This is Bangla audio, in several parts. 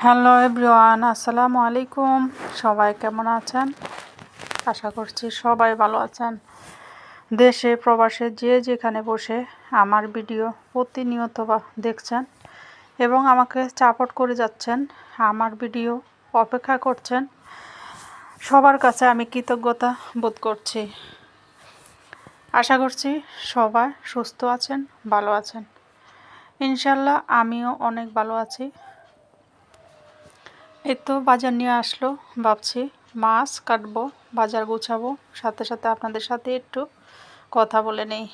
হ্যালো এভরিওয়ান, আসসালামু আলাইকুম। সবাই কেমন আছেন? আশা করছি সবাই ভালো আছেন। দেশে প্রবাসে যে যেখানে বসে আমার ভিডিও প্রতিনিয়ত দেখছেন এবং আমাকে সাপোর্ট করে যাচ্ছেন, আমার ভিডিও অপেক্ষা করছেন, সবার কাছে আমি কৃতজ্ঞতা বোধ করছি। আশা করছি সবাই সুস্থ আছেন, ভালো আছেন। ইনশাল্লাহ আমিও অনেক ভালো আছি। এই তো বাজার নিয়ে আসলো, ভাবছি মাছ কাটবো, বাজার গুছাবো, সাথে সাথে আপনাদের সাথে একটু কথা বলে নেই।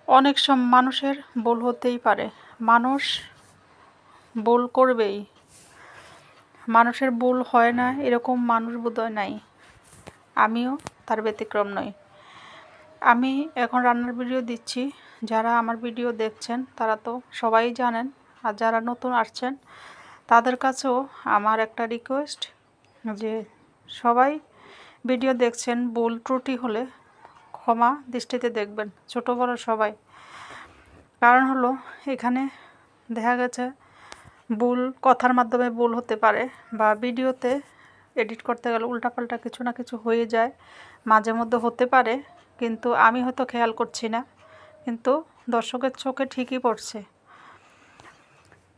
অনেক মানুষের ভুল হতেই পারে, মানুষ ভুল করবেই, মানুষের ভুল হয় না এরকম মানুষ বোধহয় নাই, আমিও তার ব্যতিক্রম নই। আমি এখন রান্নার ভিডিও দিচ্ছি, যারা আমার ভিডিও দেখছেন তারা তো সবাই জানেন, আর যারা নতুন আসছেন তাদের কাছেও আমার একটা রিকোয়েস্ট যে সবাই ভিডিও দেখছেন, ভুল ত্রুটি হলে ক্ষমা দৃষ্টিতে দেখবেন, ছোট বড় সবাই। কারণ হলো এখানে দেখা গেছে ভুল কথার মাধ্যমে ভুল হতে পারে, বা ভিডিওতে এডিট করতে গেলে উল্টাপাল্টা কিছু না কিছু হয়ে যায়, মাঝে মধ্যে হতে পারে, কিন্তু আমি হয়তো খেয়াল করছি না, কিন্তু দর্শকের চোখে ঠিকই পড়ছে।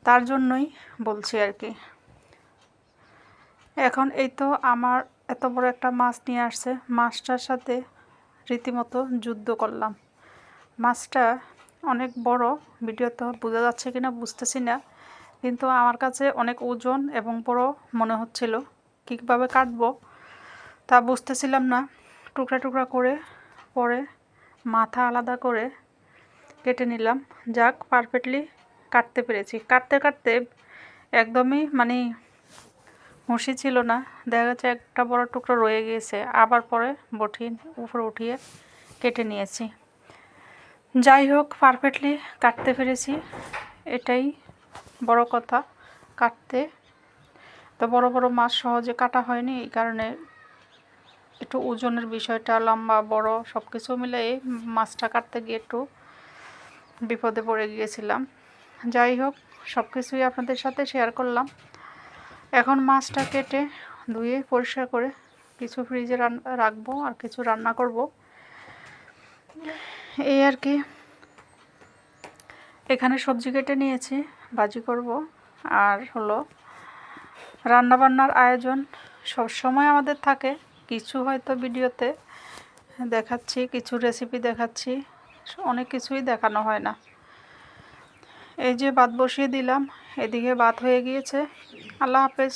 তার জন্যই বলছি আর কি। এখন এই তো আমার এত বড় একটা মাছ নিয়ে আসছে, মাছটার সাথে রীতিমতো যুদ্ধ করলাম। মাছটা অনেক বড়, ভিডিও তো বোঝা যাচ্ছে কিনা বুঝতেছি না, কিন্তু আমার কাছে অনেক ওজন এবং বড় মনে হচ্ছিল। কীভাবে কাটবো তা বুঝতেছিলাম না। টুকরা টুকরা করে পরে মাথা আলাদা করে কেটে নিলাম। যাক, পারফেক্টলি কাটতে পেরেছি। কাটতে কাটতে একদমই হুঁশি ছিল না, দেখা যাচ্ছে একটা বড় টুকরো রয়ে গিয়েছে, আবার পরে উপরে উঠিয়ে কেটে নিয়েছি। যাই হোক, পারফেক্টলি কাটতে পেরেছি, এটাই বড় কথা। কাটতে তো বড় বড় মাছ সহজে কাটা হয়নি, এই কারণে একটু ওজনের বিষয়টা, লম্বা বড় সব কিছু মিলে মাছটা কাটতে গিয়ে একটু বিপদে পড়ে গিয়েছিলাম। যাই হোক, সব কিছুই আপনাদের সাথে শেয়ার করলাম। এখন মাছটা কেটে ধুয়ে পরিষ্কার করে কিছু ফ্রিজে রাখবো আর কিছু রান্না করব, এই আর কি। এখানে সবজি কেটে নিয়েছি, ভাজি করব। আর হলো রান্নাবান্নার আয়োজন সবসময় আমাদের থাকে, কিছু হয়তো ভিডিওতে দেখাচ্ছি, কিছু রেসিপি দেখাচ্ছি, অনেক কিছুই দেখানো হয় না। এই যে ভাত বসিয়ে দিলাম, এদিকে ভাত হয়ে গিয়েছে। আল্লাহ হাফেজ।